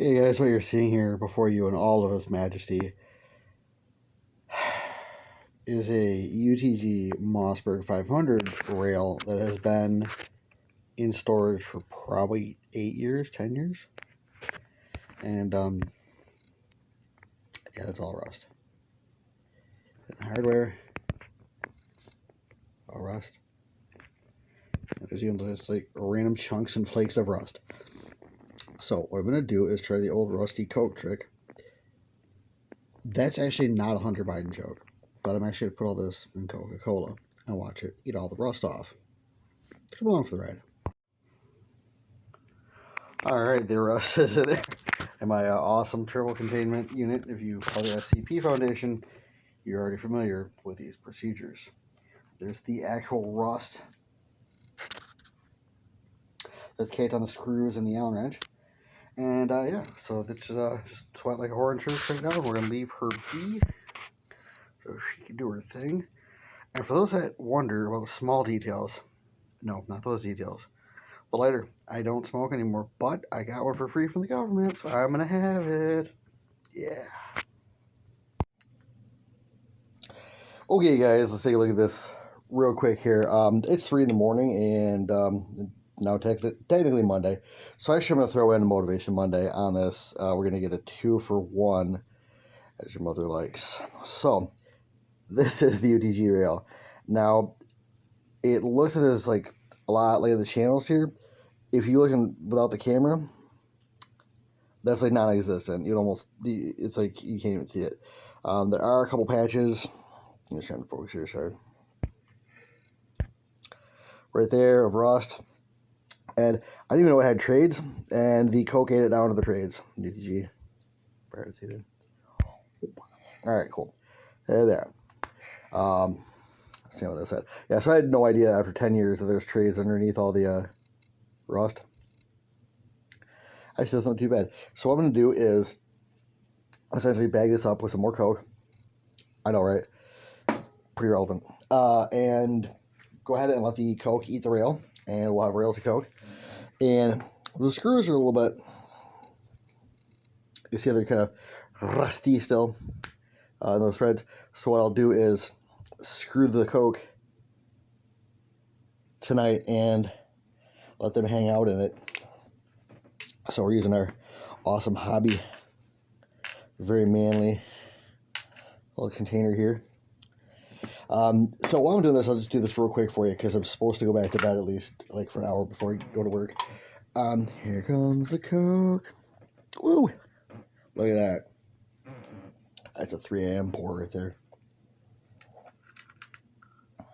Hey guys, what you're seeing here before you in all of its majesty is a UTG Mossberg 500 rail that has been in storage for probably 8 years, 10 years. And yeah, it's all rust. And the hardware, all rust. And there's even just like random chunks and flakes of rust. So what I'm going to do is try the old rusty Coke trick. That's actually not a Hunter Biden joke, but I'm actually going to put all this in Coca-Cola and watch it eat all the rust off. Come along for the ride. Alright, the rust is in there. And my awesome triple containment unit, if you follow the SCP Foundation, you're already familiar with these procedures. There's the actual rust that's caked on the screws and the Allen wrench. And yeah, so this just sweat like a whore in church right now. We're going to leave her be so she can do her thing. And for those that wonder about the small details, no, not those details. The lighter, I don't smoke anymore, but I got one for free from the government, so I'm going to have it. Yeah. Okay, guys, let's take a look at this real quick here. It's 3 in the morning, and now technically Monday. So actually I'm going to throw in a Motivation Monday on this. We're going to get a 2-for-1, as your mother likes. So, this is the UTG rail. Now, it looks like there's like a lot like the channels here. If you look without the camera, that's like non-existent. It's like you can't even see it. There are a couple patches. I'm just trying to focus here, sorry. Right there of rust. And I didn't even know it had trades, and the Coke ate it down to the trades. UTG. Alright, cool. There. See what that said. Yeah, so I had no idea after 10 years that there's trades underneath all the rust. Actually, that's not too bad. So what I'm going to do is essentially bag this up with some more Coke. I know, right? Pretty relevant. And go ahead and let the Coke eat the rail, and we'll have rails of Coke. And the screws are a little bit, you see they're kind of rusty still in those threads. So what I'll do is screw the Coke tonight and let them hang out in it. So we're using our awesome hobby, very manly little container here. So while I'm doing this, I'll just do this real quick for you because I'm supposed to go back to bed at least like for an hour before I go to work. Here comes the Coke. Woo! Look at that. That's a 3 a.m. pour right there. All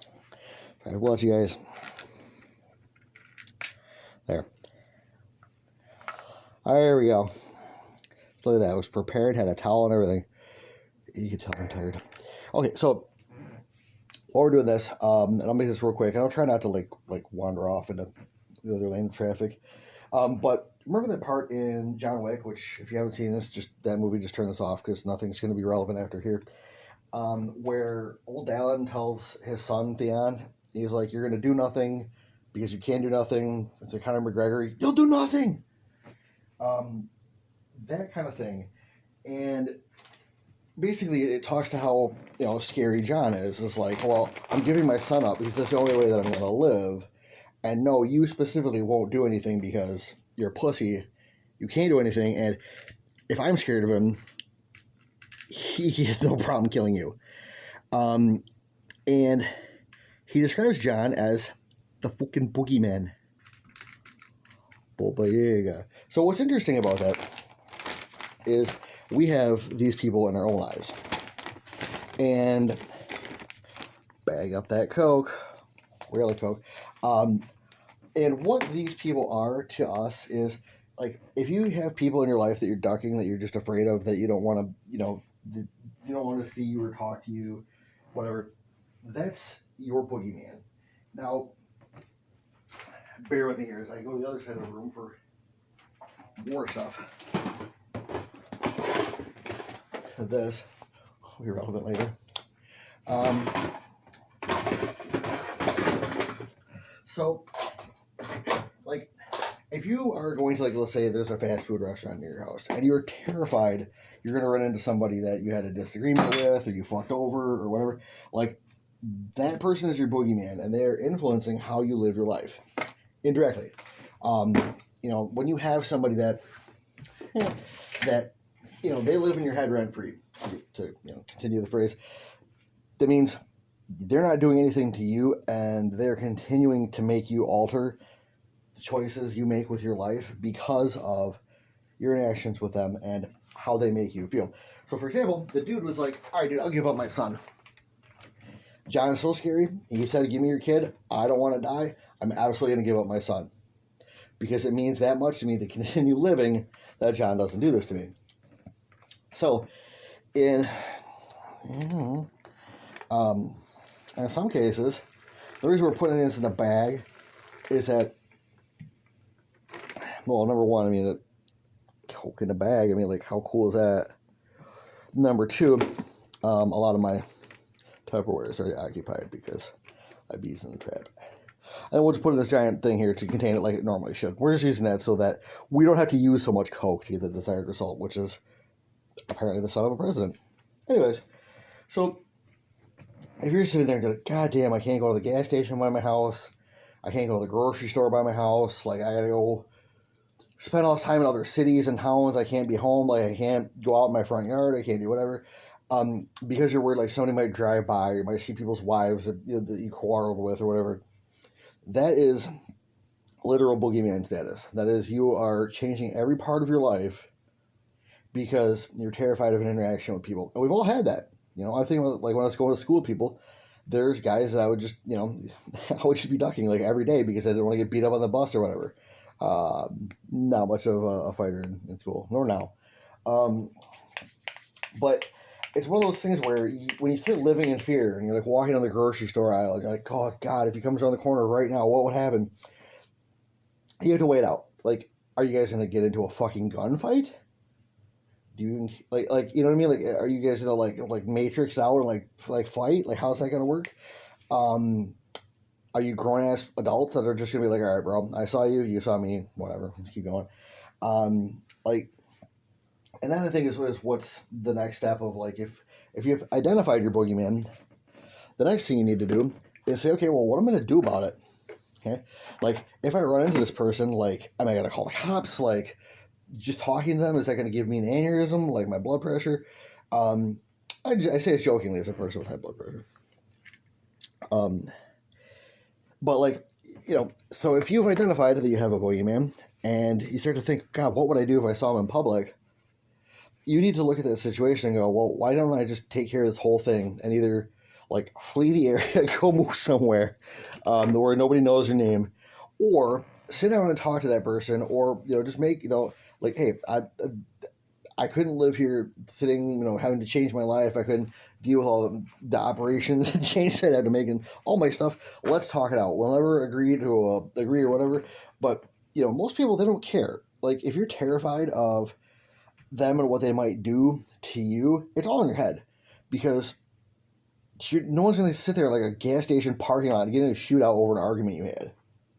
right, watch you guys. There we go. So look at that. I was prepared, had a towel and everything. You can tell I'm tired. Okay, so while we're doing this, and I'll make this real quick. I'll try not to like wander off into the other lane of traffic. But remember that part in John Wick, which if you haven't seen this, just that movie, just turn this off because nothing's going to be relevant after here. Where old Dallin tells his son Theon, he's like, "You're going to do nothing because you can't do nothing." It's like Conor McGregor, "You'll do nothing." That kind of thing. And basically it talks to how, scary John is. It's like, well, I'm giving my son up because that's the only way that I'm going to live. And no, you specifically won't do anything because you're a pussy. You can't do anything. And if I'm scared of him, he has no problem killing you. And he describes John as the fucking boogeyman. Baba Yaga. So what's interesting about that is we have these people in our own lives. And bag up that Coke. Really Coke. And what these people are to us is, like, if you have people in your life that you're ducking, that you're just afraid of, that you don't want to, you don't want to see you or talk to you, whatever, that's your boogeyman. Now, bear with me here as I go to the other side of the room for more stuff. This will be relevant later. So, like, if you are going to, like, let's say there's a fast food restaurant near your house and you're terrified you're going to run into somebody that you had a disagreement with or you fucked over or whatever, like, that person is your boogeyman and they're influencing how you live your life indirectly. When you have somebody that they live in your head rent free, to continue the phrase, that means they're not doing anything to you and they're continuing to make you alter the choices you make with your life because of your interactions with them and how they make you feel. So, for example, the dude was like, all right, dude, I'll give up my son. John is so scary. He said, give me your kid. I don't want to die. I'm absolutely going to give up my son. Because it means that much to me to continue living that John doesn't do this to me. So, in some cases, the reason we're putting this in a bag is that, well, number one, I mean, Coke in a bag, I mean, like, how cool is that? Number two, a lot of my Tupperware is already occupied because I bees in the trap. And we'll just put in this giant thing here to contain it like it normally should. We're just using that so that we don't have to use so much Coke to get the desired result, which is apparently the son of a president. Anyways, so if you're sitting there and going, God damn, I can't go to the gas station by my house. I can't go to the grocery store by my house. Like, I gotta go spend all this time in other cities and towns. I can't be home. Like, I can't go out in my front yard. I can't do whatever. Because you're worried, like, somebody might drive by. You might see people's wives that you quarreled with or whatever. That is literal boogeyman status. That is, you are changing every part of your life because you're terrified of an interaction with people. And we've all had that. I think, like, when I was going to school with people, there's guys that I would just, I would just be ducking, like, every day because I didn't want to get beat up on the bus or whatever. Not much of a fighter in school, nor now. But it's one of those things where when you start living in fear and you're, like, walking down the grocery store aisle and you're like, oh, God, if he comes around the corner right now, what would happen? You have to wait out. Like, are you guys going to get into a fucking gunfight? Do you, like, you know what I mean? Like, are you guys going to, like Matrix out and, like fight? Like, how's that going to work? Are you grown-ass adults that are just going to be like, all right, bro, I saw you, you saw me, whatever, let's keep going. And then I think is what's the next step of, like, if you've identified your boogeyman, the next thing you need to do is say, okay, well, what am I going to do about it? Okay, like, if I run into this person, like, am I going to call the cops? Like, just talking to them, is that going to give me an aneurysm, like my blood pressure? I say it jokingly as a person with high blood pressure. But, like, so if you've identified that you have a boogeyman and you start to think, God, what would I do if I saw him in public? You need to look at that situation and go, well, why don't I just take care of this whole thing and either, like, flee the area, go move somewhere where nobody knows your name, or sit down and talk to that person, or, just make, like, hey, I couldn't live here sitting, having to change my life. I couldn't deal with all the operations and change that I had to make and all my stuff. Let's talk it out. We'll never agree or whatever. But, most people, they don't care. Like, if you're terrified of them and what they might do to you, it's all in your head. Because no one's going to sit there like a gas station parking lot and get in a shootout over an argument you had.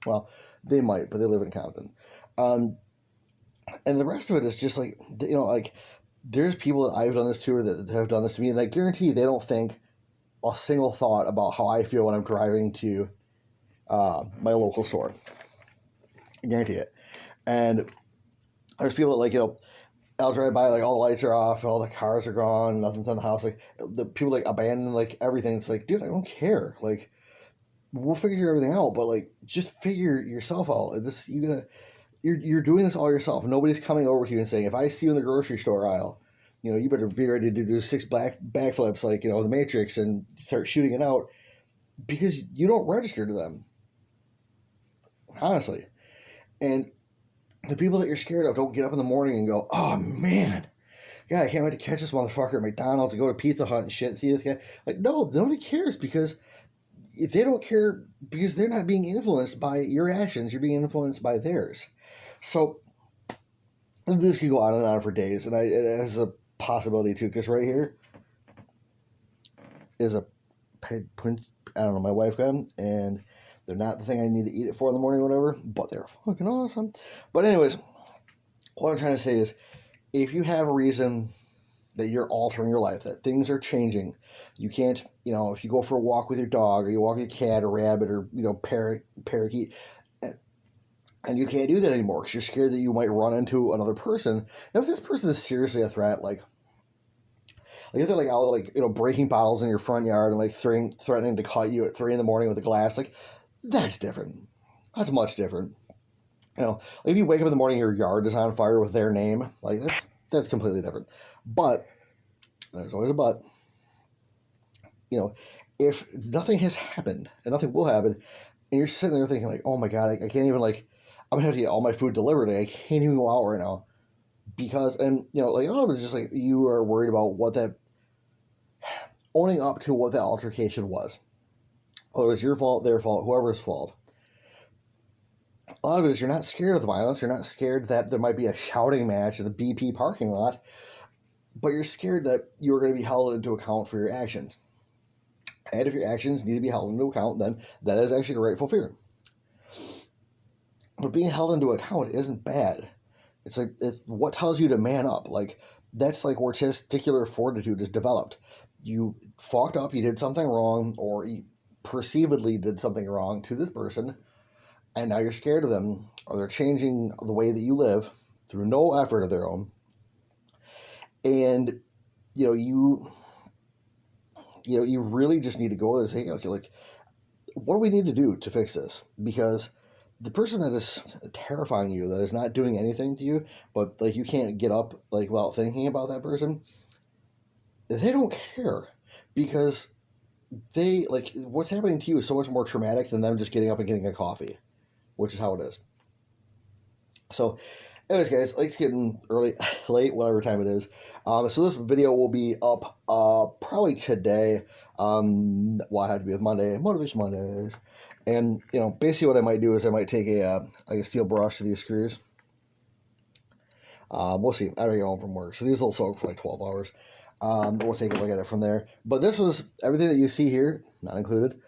Well, they might, but they live in Compton. And the rest of it is just like, like, there's people that I've done this to or that have done this to me, and I guarantee they don't think a single thought about how I feel when I'm driving to my local store. I guarantee it. And there's people that, like, I'll drive by, like, all the lights are off and all the cars are gone, nothing's in the house. Like, the people, like, abandon, like, everything. It's like, dude, I don't care. Like, we'll figure everything out, but, like, just figure yourself out. You're doing this all yourself. Nobody's coming over to you and saying, if I see you in the grocery store aisle, you better be ready to do 6 backflips like, the Matrix and start shooting it out, because you don't register to them. Honestly. And the people that you're scared of don't get up in the morning and go, oh, man, God, I can't wait to catch this motherfucker at McDonald's and go to Pizza Hut and shit and see this guy. Like, no, nobody cares, because if they don't care, because they're not being influenced by your actions, you're being influenced by theirs. So this could go on and on for days, and it has a possibility too, because right here is a punch. I don't know. My wife got him, and They're not the thing I need to eat it for in the morning or whatever, but they're fucking awesome. But anyways, what I'm trying to say is, if you have a reason that you're altering your life, that things are changing, you can't, if you go for a walk with your dog, or you walk with your cat or rabbit or, parakeet, and you can't do that anymore because you're scared that you might run into another person. Now, if this person is seriously a threat, like if they're like out, like, breaking bottles in your front yard and like threatening to cut you at 3 a.m. with a glass, like, that's different. That's much different. If you wake up in the morning, your yard is on fire with their name, like, that's completely different. But there's always a but. If nothing has happened and nothing will happen, and you're sitting there thinking like, oh my God, I can't even, like, I'm gonna have to get all my food delivered. I can't even go out right now because, and it's just like you are worried about owning up to what that altercation was. Whether it was your fault, their fault, whoever's fault. A lot of it is you're not scared of the violence. You're not scared that there might be a shouting match at the BP parking lot, but you're scared that you're going to be held into account for your actions. And if your actions need to be held into account, then that is actually a rightful fear. But being held into account isn't bad. It's what tells you to man up. Like, that's like where testicular fortitude is developed. You fucked up, you did something wrong, or you perceivedly did something wrong to this person, and now you're scared of them, or they're changing the way that you live through no effort of their own. And, you really just need to go there and say, okay, like, what do we need to do to fix this? Because the person that is terrifying you, that is not doing anything to you, but like you can't get up like without thinking about that person, they don't care, because they, like, what's happening to you is so much more traumatic than them just getting up and getting a coffee, which is how it is. So anyways, guys, like, it's getting early, late, whatever time it is. So this video will be up probably today. I had to be with Motivation Mondays. And, basically what I might do is I might take a steel brush to these screws. We'll see. I gotta get home from work. So these will soak for like 12 hours. We'll take a look at it from there. But this was everything that you see here, not included.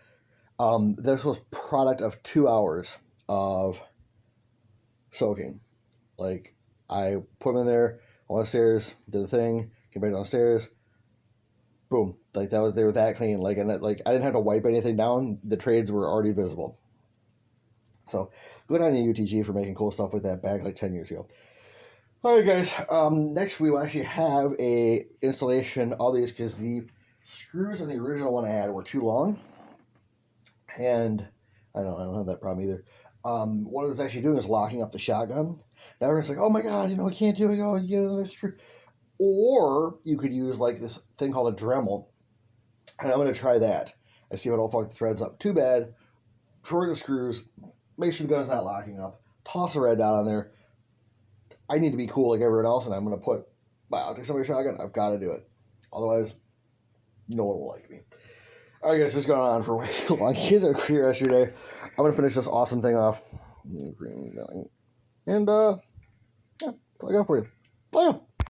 This was product of 2 hours of soaking. Like, I put them in there, went upstairs, did a thing, came back downstairs, boom. Like, they were that clean. Like, and I didn't have to wipe anything down. The trades were already visible. So good on you, UTG, for making cool stuff with that bag like 10 years ago. All right, guys. Next we will actually have a installation of these, because the screws on the original one I had were too long, and I don't have that problem either. What I was actually doing is locking up the shotgun. Now everyone's like, oh my God, I can't do it. Oh, you get another screw. Or you could use like this thing called a Dremel, and I'm going to try that and see if I don't fuck the threads up too bad. Destroy the screws, make sure the gun's not locking up, toss a red dot on there. I need to be cool like everyone else, and I'm going to put my optics on my shotgun. I've got to do it. Otherwise, no one will like me. All right, guys, this is going on for way too long. You guys have a great rest of your day. I'm going to finish this awesome thing off. And, yeah, that's all I got for you. Bye.